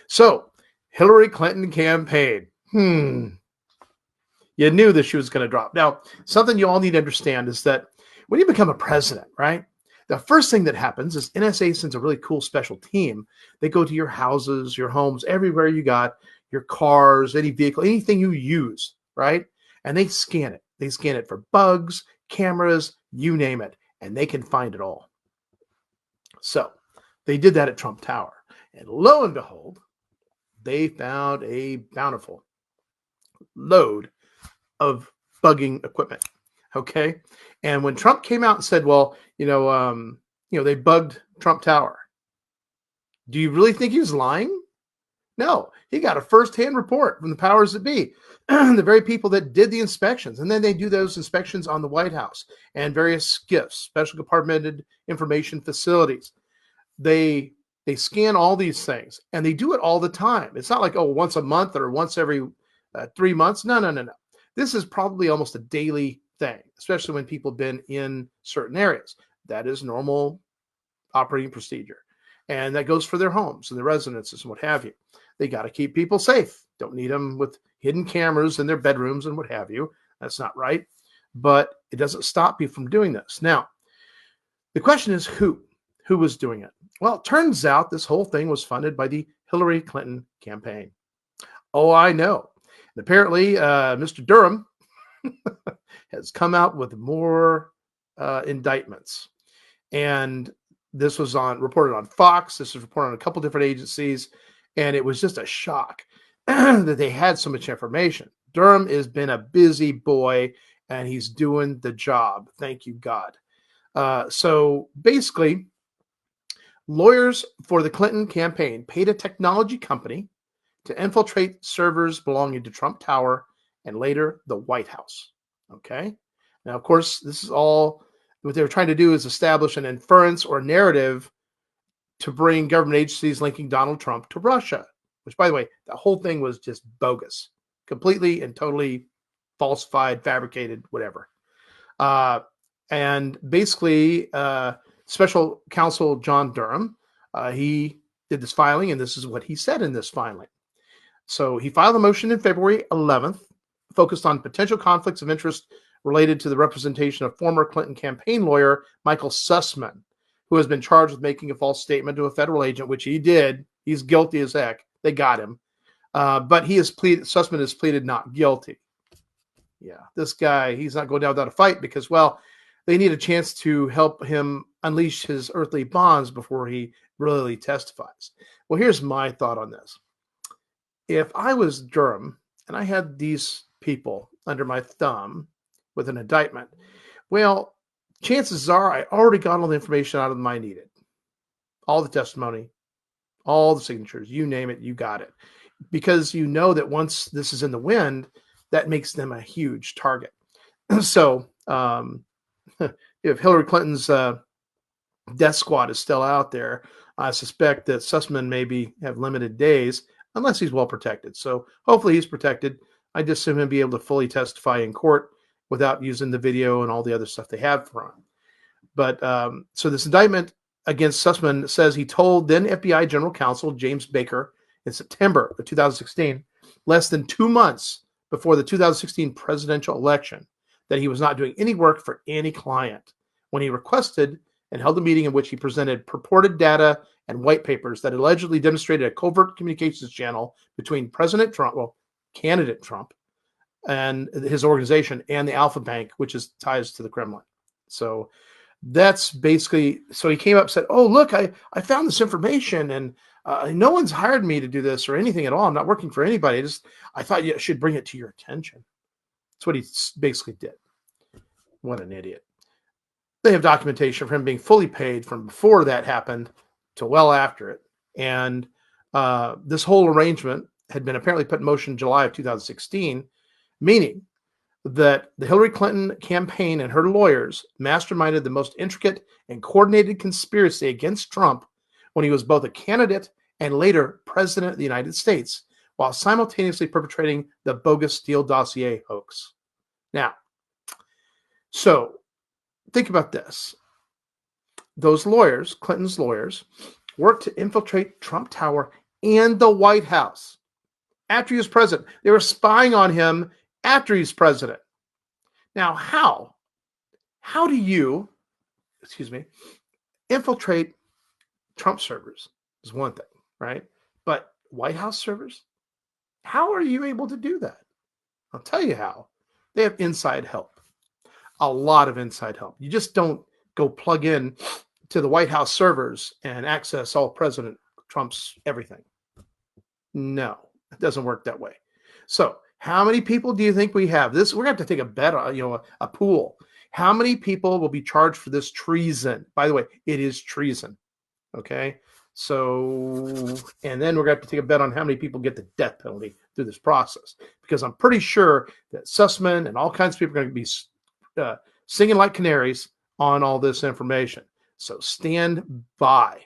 So, Hillary Clinton campaign. You knew that she was going to drop. Now, something you all need to understand is that when you become a president, right? The first thing that happens is NSA sends a really cool special team. They go to your houses, your homes, everywhere you got, your cars, any vehicle, anything you use, right? And they scan it. They scan it for bugs, cameras, you name it, and they can find it all. So they did that at Trump Tower. And lo and behold, they found a bountiful load of bugging equipment. Okay. And when Trump came out and said, well, they bugged Trump Tower. Do you really think he was lying? No, he got a firsthand report from the powers that be, the very people that did the inspections. And then they do those inspections on the White House and various SCIFs, special compartmented information facilities. They scan all these things and they do it all the time. It's not like, once a month or once every 3 months. No. This is probably almost a daily thing, especially when people have been in certain areas. That is normal operating procedure. And that goes for their homes and their residences and what have you. They got to keep people safe. Don't need them with hidden cameras in their bedrooms and what have you. That's not right. But it doesn't stop you from doing this. Now, the question is who was doing it? Well, it turns out this whole thing was funded by the Hillary Clinton campaign. Oh, I know. And apparently, Mr. Durham has come out with more indictments. And this was reported on Fox. This was reported on a couple different agencies. And it was just a shock that they had so much information. Durham has been a busy boy, and he's doing the job. Thank you, God. So basically, lawyers for the Clinton campaign paid a technology company to infiltrate servers belonging to Trump Tower and later the White House. Okay. Now, of course, this is all what they were trying to do is establish an inference or narrative to bring government agencies linking Donald Trump to Russia, which, by the way, the whole thing was just bogus, completely and totally falsified, fabricated, whatever. And basically, Special Counsel John Durham, he did this filing, and this is what he said in this filing. So he filed a motion in February 11th, focused on potential conflicts of interest related to the representation of former Clinton campaign lawyer Michael Sussman, who has been charged with making a false statement to a federal agent, which he did. He's guilty as heck. They got him. But Sussman has pleaded not guilty. Yeah, this guy, he's not going down without a fight because, well, they need a chance to help him unleash his earthly bonds before he really testifies. Well, here's my thought on this. If I was Durham and I had these people under my thumb with an indictment, well, chances are I already got all the information out of them I needed. All the testimony, all the signatures, you name it, you got it. Because you know that once this is in the wind, that makes them a huge target. So if Hillary Clinton's death squad is still out there, I suspect that Sussman maybe have limited days unless he's well protected. So hopefully he's protected. I just assume he'll be able to fully testify in court without using the video and all the other stuff they have for him. But so this indictment against Sussman says he told then FBI General Counsel James Baker in September of 2016, less than 2 months before the 2016 presidential election, that he was not doing any work for any client when he requested and held a meeting in which he presented purported data and white papers that allegedly demonstrated a covert communications channel between President Trump, candidate Trump, and his organization and the Alpha Bank, which is ties to the Kremlin. So that's basically, so he came up and said, oh, look, I found this information and no one's hired me to do this or anything at all. I'm not working for anybody. I thought you should bring it to your attention. That's what he basically did. What an idiot. They have documentation of him being fully paid from before that happened to well after it. And this whole arrangement had been apparently put in motion in July of 2016, meaning that the Hillary Clinton campaign and her lawyers masterminded the most intricate and coordinated conspiracy against Trump when he was both a candidate and later president of the United States, while simultaneously perpetrating the bogus Steele dossier hoax. Now, so think about this. Those lawyers, Clinton's lawyers, worked to infiltrate Trump Tower and the White House after he was president. They were spying on him after he's president. Now, how do you, infiltrate Trump servers is one thing, right? But White House servers, how are you able to do that? I'll tell you how. They have inside help, a lot of inside help. You just don't go plug in to the White House servers and access all President Trump's everything. No, it doesn't work that way. So how many people do you think we have? We're going to have to take a bet on, a pool. How many people will be charged for this treason? By the way, it is treason. Okay. So, and then we're going to have to take a bet on how many people get the death penalty through this process, because I'm pretty sure that Sussman and all kinds of people are going to be singing like canaries on all this information. So stand by.